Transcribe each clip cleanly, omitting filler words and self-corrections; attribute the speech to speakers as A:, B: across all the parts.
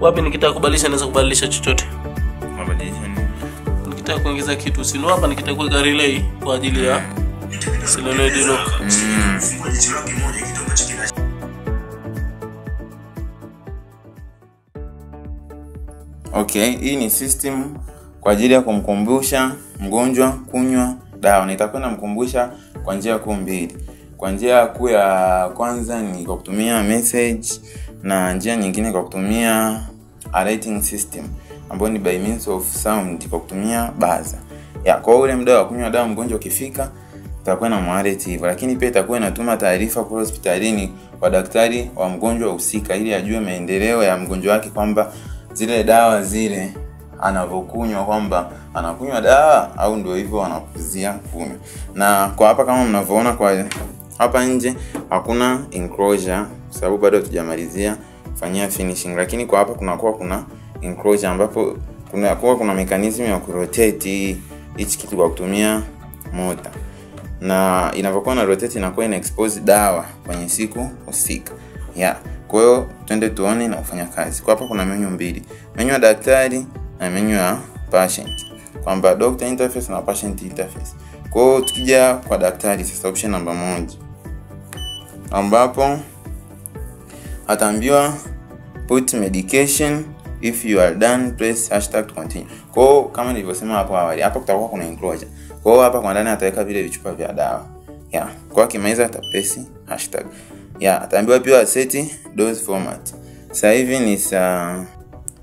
A: Wapi nikitaka kubadilisha naweza kubadilisha chochote.
B: Kubadilisha nini?
A: Nikitaka kuongeza kitu sino hapa, nikitaka kuweka relay kwa ajili ya siloledi lock.
B: Okay, hii ni system kwa ajili ya kumkumbusha mgonjwa kunywa dawa. Na itakwenda mkumbusha kwa njia kuu mbili. Kwa njia kuu ya kwanza ni kwa kutumia message, na njia nyingine kwa kutumia alerting system ambayo ni by means of sound kwa kutumia buzzer. Kwa ule muda wa kunywa dawa mgonjwa ukifika itakuwa na mualert hivyo, lakini pia itakuwa inatuma taarifa kwa hospitalini kwa daktari wa mgonjwa husika ili ajue maendeleo ya mgonjwa wake, kwamba zile dawa zile anavokunywa kwamba anakunywa dawa au ndio hivyo anapuzia kunywa. Na kwa hapa kama mnavyoona kwa hapa nje hakuna enclosure sababu bado hatujamalizia kufanyia finishing, lakini kwa hapa kuna enclosure ambapo kuna mechanism ya kurotate hichi kitu kwa kutumia mota, na inavyokuwa na rotate inakuwa ina expose dawa kwenye siku husika. Kwa hiyo twende tuone na kufanya kazi. Kwa hapa kuna menu mbili, menu ya daktari na menu ya patient, kwamba doctor interface na patient interface. Kwa hiyo tukija kwa daktari sasa, option namba 1 ambapo ataambiwa put medication, if you are done press hashtag to continue. Kwa hiyo kama nilivyosema hapo awali, hapa kutakuwa kuna enclosure. Kwa hiyo hapa kwa ndani ataweka vile vichupa vya dawa. Kwa kimaliza atapress hashtag. Ataambiwa pia set dose format. Sasa hivi ni saa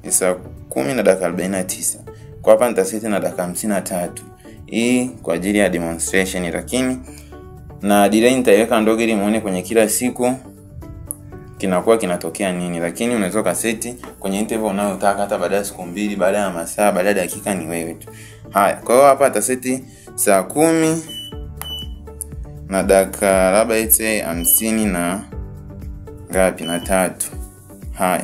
B: 10:49. Kwa hapa nitaseti na dakika 53. Hii kwa ajili ya demonstration, lakini na delay nitaiweka ndogo ili muone kwenye kila siku kinakuwa kinatokea nini, lakini unaweza kaseti kwenye interval unayotaka, hata baada ya siku 2, baada ya masaa, baada ya dakika, ni wewe tu. Kwa hiyo hapa ataseti saa 10 na dakika labda ite 50 na ngapi na 3.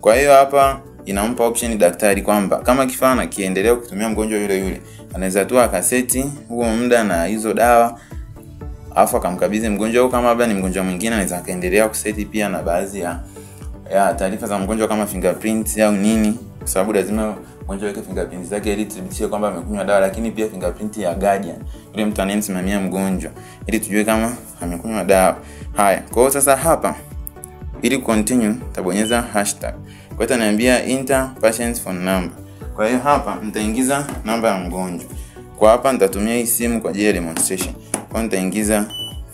B: Kwa hiyo hapa inampa option daktari kwamba kama kifaa na kiendelea kutumia mgonjwa yule anaweza tu akaseti huo muda na hizo dawa afu akamkabidhi mgonjwa, au kama labda ni mgonjwa mwingine anaweza akaendelea kuseti pia na baadhi ya taarifa za mgonjwa kama fingerprints au nini, kwa sababu lazima mgonjwa weke fingerprints zake ili tudhibitishe kwamba amekunywa dawa, lakini pia fingerprint ya guardian, yule mtu anayemsimamia mgonjwa, ili tujue kama amekunywa dawa. Kwa hiyo sasa hapa ili continue tabonyeza hashtag. Kwa hiyo itaniambia enter patient's phone number. Kwa hiyo hapa nitaingiza namba ya mgonjwa. Kwa hapa nitatumia hii simu kwa ajili ya demonstration. Kwa hiyo nitaingiza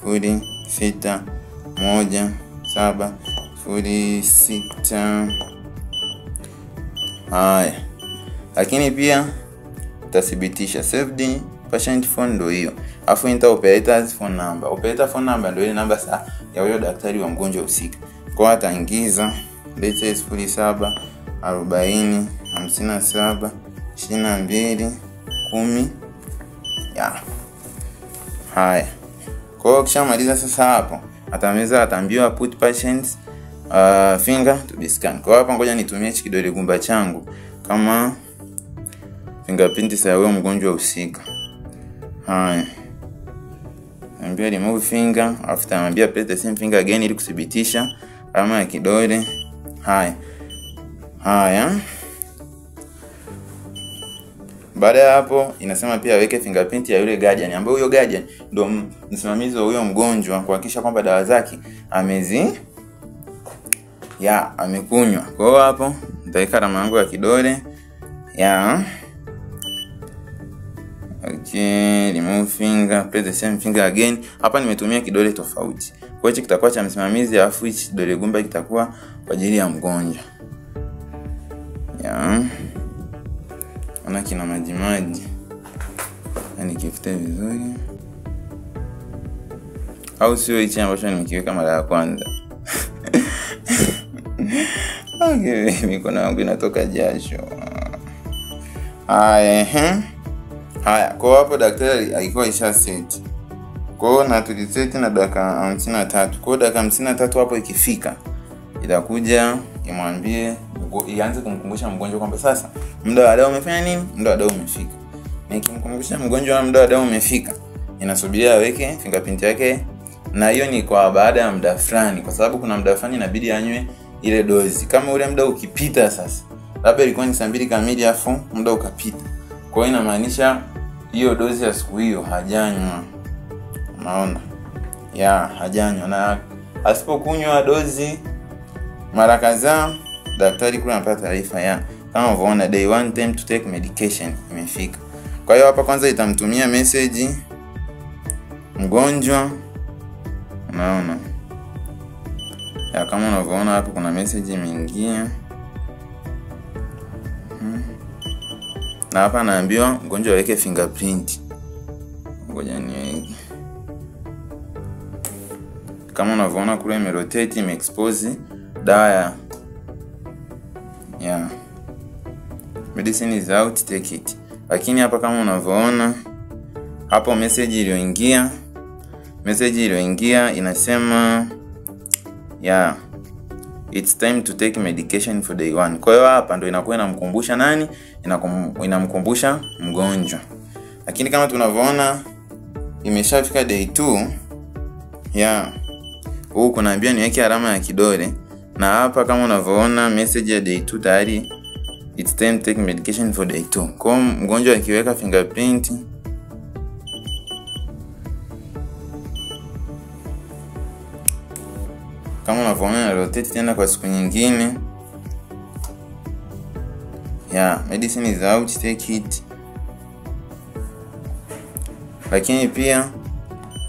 B: 061706. Lakini pia tutathibitisha saved patient phone ndio hiyo. Afu enter operator's phone number. Operator phone number ndio ile namba ya huyo daktari wa mgonjwa husika. Kwa ataingiza let's say 07 40 57 22 10. Kwa hiyo kishamaliza sasa hapo ataambiwa put patient's finger to be scanned. Kwa hapa ngoja nitumie kidole gumba changu kama fingerprint ya huyo mgonjwa husika. Ambia remove finger, after ambia press the same finger again ili kudhibitisha alama ya kidole. Baada ya hapo inasema pia aweke fingerprint ya yule guardian, ambaye huyo guardian ndio msimamizi wa huyo mgonjwa, kuhakikisha kwamba dawa zake amekunywa. Kwa hiyo hapo nitaweka alama yangu ya kidole. Remove finger, press the same finger again. Hapa nimetumia kidole tofauti. Kwa hiyo kitakuwa cha msimamizi, alafu hichi kidole gumba kitakuwa kwa ajili ya mgonjwa. Ana kina maji. Kifute vizuri. Au sio hichi ambacho nimekiweka mara ya kwanza. Mikono yangu inatoka jasho. Kwa hapo daktari alikuwa isha set. Kwa hiyo na tuliseti na dakika 53. Kwa hiyo dakika 53 hapo ikifika itakuja imwambie, ianze kumkumbusha mgonjwa kwamba sasa muda wa dawa umefanya nini? Muda wa dawa umefika. Nikimkumbusha mgonjwa muda wa dawa umefika, inasubiria aweke fingerprint yake, na hiyo ni kwa baada ya muda fulani, kwa sababu kuna muda fulani inabidi anywe ile dozi. Kama ule muda ukipita sasa labda ilikuwa ni saa 2 kamili afu muda ukapita. Kwa hiyo inamaanisha hiyo dozi ya siku hiyo hajanywa. Unaona? Hajanywa, na asipokunywa dozi mara kadhaa, daktari kule anapata taarifa kama unavyoona day 1 time to take medication imefika. Kwa hiyo hapa kwanza itamtumia message mgonjwa. Unaona? Kama unavyoona hapo kuna message imeingia. Na hapa naambiwa mgonjwa aweke fingerprint. Ngoja niweke. Kama unavyoona kule imerotate, imeexpose dawa medicine is out, take it. Lakini hapa kama unavyoona hapo message iliyoingia inasema it's time to take medication for day 1. Kwa hiyo hapa ndo inakuwa inamkumbusha nani? Inamkumbusha mgonjwa. Lakini kama tunavyoona imeshafika day 2. Huku kunaambia niweke alama ya kidole. Na hapa kama unavyoona message ya day 2 tayari it's time to take medication for day 2. Kwa mgonjwa akiweka fingerprint kama unavyoona rotate tena kwa siku nyingine. Medicine is out, take it. Lakini pia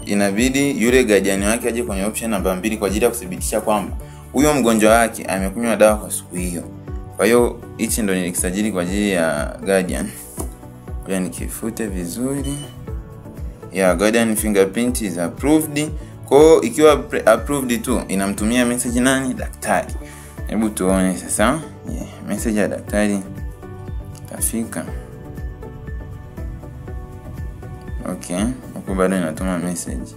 B: inabidi yule guardian wake aje kwenye option namba 2 kwa ajili ya kudhibitisha kwamba huyo mgonjwa wake amekunywa dawa kwa siku hiyo. Kwa hiyo hichi ndo nilikisajili kwa ajili ya guardian. Ngoja nikifute vizuri. Guardian fingerprint is approved. Kwa ikiwa approved tu inamtumia message nani? Daktari. Hebu tuone sasa. Message ya daktari tafika. Okay, huko bado inatuma message.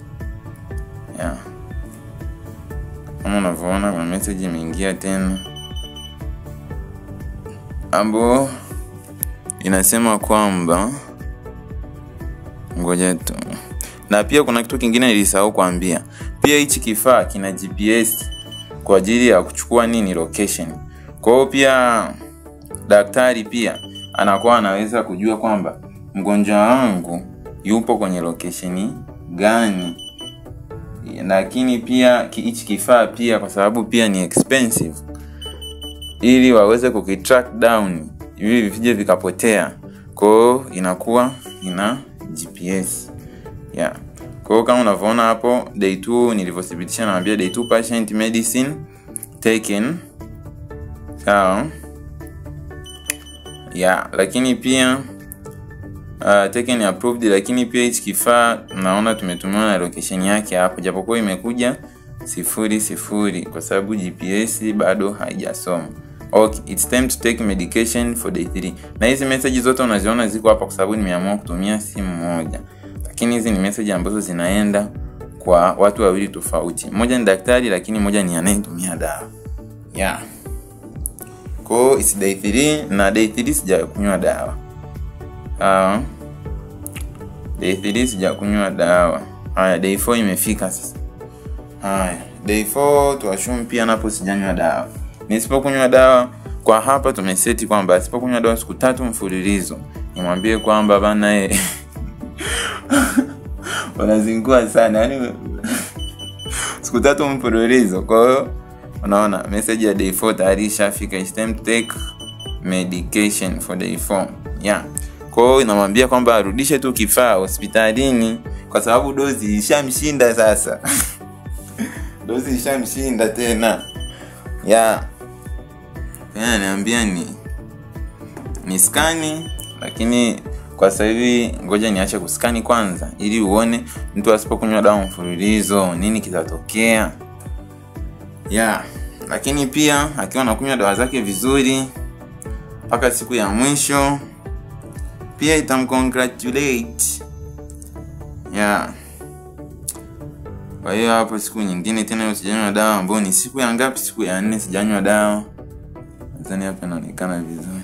B: Kama unavyoona kuna message imeingia tena. Ambo inasema kwamba ngoja tu. Na pia kuna kitu kingine nilisahau kuambia. Pia hichi kifaa kina GPS kwa ajili ya kuchukua location. Kwa hiyo pia daktari pia anakuwa anaweza kujua kwamba mgonjwa wangu yupo kwenye location gani. Lakini pia hichi kifaa pia kwa sababu pia ni expensive, ili waweze kukitrack down ili visije vikapotea. Kwa hiyo inakuwa ina GPS. Kwa hiyo kama unavyoona hapo day 2 nilivyothibitisha naambia day 2 patient medicine taken. Sawa? Lakini pia taken approved. Lakini pia hichi kifaa naona tumetumiwa na location yake hapo, japokuwa imekuja 00 kwa sababu GPS bado haijasoma. Okay, it's time to take medication for day 3. Na hizi message zote unaziona ziko hapa kwa sababu nimeamua kutumia simu moja. Lakini hizi ni message ambazo zinaenda kwa watu wawili tofauti. Mmoja ni daktari lakini mmoja ni anayetumia dawa. Kwa it's day 3 na day 3 sijakunywa dawa. Day 3 sijakunywa dawa. Day 4 imefika sasa. Day 4 tuashumu pia napo sijanywa dawa. Nisipokunywa dawa kwa hapa tumeseti kwamba asipokunywa dawa siku 3 mfululizo. Nimwambie kwamba bana wanazingua sana siku 3 mfululizo. Kwa hiyo unaona message ya day 4 tayari ishafika, it's time to take medication for day 4. Kwa hiyo inamwambia kwamba arudishe tu kifaa hospitalini kwa sababu dozi ishamshinda sasa. Dozi ishamshinda tena. Ananiambia ni skani, lakini kwa sasa hivi ngoja niache kuskani kwanza ili uone mtu asipokunywa dawa mfululizo nini kitatokea. Lakini pia akiwa anakunywa dawa zake vizuri mpaka siku ya mwisho pia itamcongratulate. Kwa hiyo hapo siku nyingine tena sijanywa dawa, ambayo ni siku ya ngapi? Siku ya 4 sijanywa dawa. Nadhani hapa inaonekana vizuri.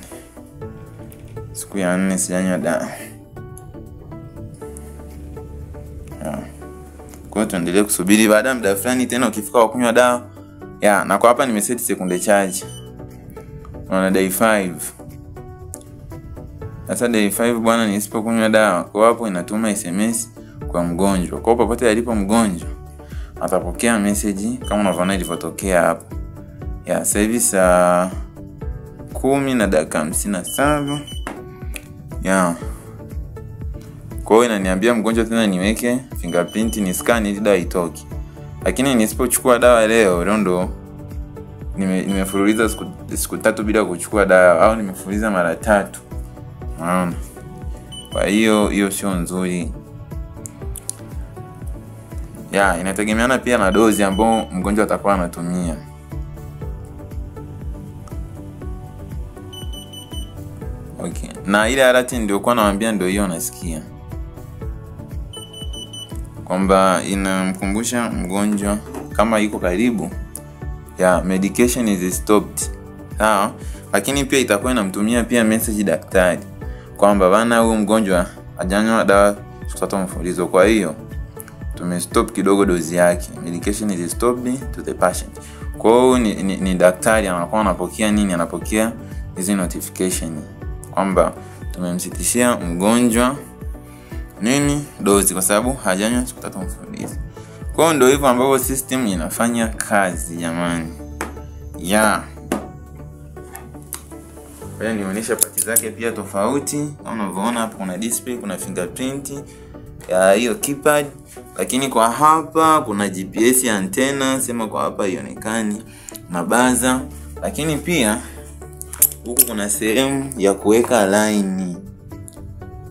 B: Siku ya 4 sijanywa dawa. Kwa hiyo tuendelee kusubiri baada ya muda fulani tena ukifika wa kunywa dawa. Na kwa hapa nimeseti sekunde charge. Unaona day 5. Sasa day 5 bwana, nisipokunywa dawa, kwa hapo inatuma SMS kwa mgonjwa. Kwa popote alipo mgonjwa atapokea message kama unavyoona ilivyotokea hapo. Ya sasa hivi saa 10:57. Ya. Kwa hiyo inaniambia mgonjwa tena niweke fingerprint ni scan ili dawa itoke. Lakini nisipochukua dawa leo ndo nimefululiza siku 3 bila kuchukua dawa, au nimefululiza mara 3. Unaona? Kwa hiyo sio nzuri. Ya, inategemeana pia na dozi ambayo mgonjwa atakuwa anatumia. Okay. Na ile alati ndio kwa naambia ndio hiyo nasikia. Kwamba inamkumbusha mgonjwa kama yuko karibu, ya medication is stopped. Sawa? Lakini pia itakuwa inamtumia pia message daktari kwamba bana huyu mgonjwa hajanywa dawa siku 3 mfululizo, kwa hiyo tumestop kidogo dozi yake. Medication is stopped to the patient. Kwa hiyo ni daktari anakuwa anapokea nini? Anapokea hizi notification kwamba tumemsitishia mgonjwa nini dozi kwa sababu hajanywa siku 3 mfululizo. Kwa hiyo ndio hivyo ambavyo system inafanya kazi jamani. Ya. Kwa hiyo nionyesha pati zake pia tofauti. Kama unavyoona hapo kuna display, kuna fingerprint ya hiyo keypad, lakini kwa hapa kuna GPS ya antenna, sema kwa hapa ionekani na buzzer, lakini pia huku kuna sehemu ya kuweka line.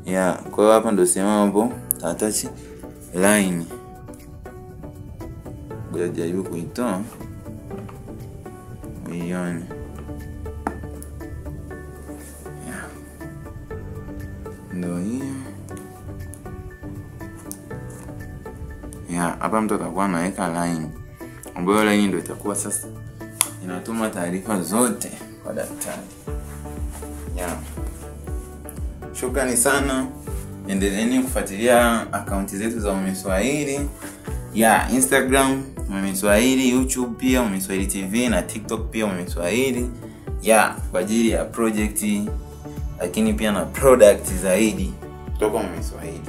B: Ya, kwa hiyo hapa ndio sehemu ambapo attach line. Ngoja jaribu kuitoa. Uione. Ya. Ndio hiyo. Ya, hapa mtu atakuwa anaweka line. Ambayo line ndio itakuwa sasa inatuma taarifa zote kwa daktari. Ya. Shukrani sana. Endeleeni kufuatilia akaunti zetu za Umeme Swahili. Ya, Instagram Umeme Swahili, YouTube pia Umeme Swahili TV, na TikTok pia Umeme Swahili. Ya, kwa ajili ya project lakini pia na product zaidi kutoka Umeme Swahili.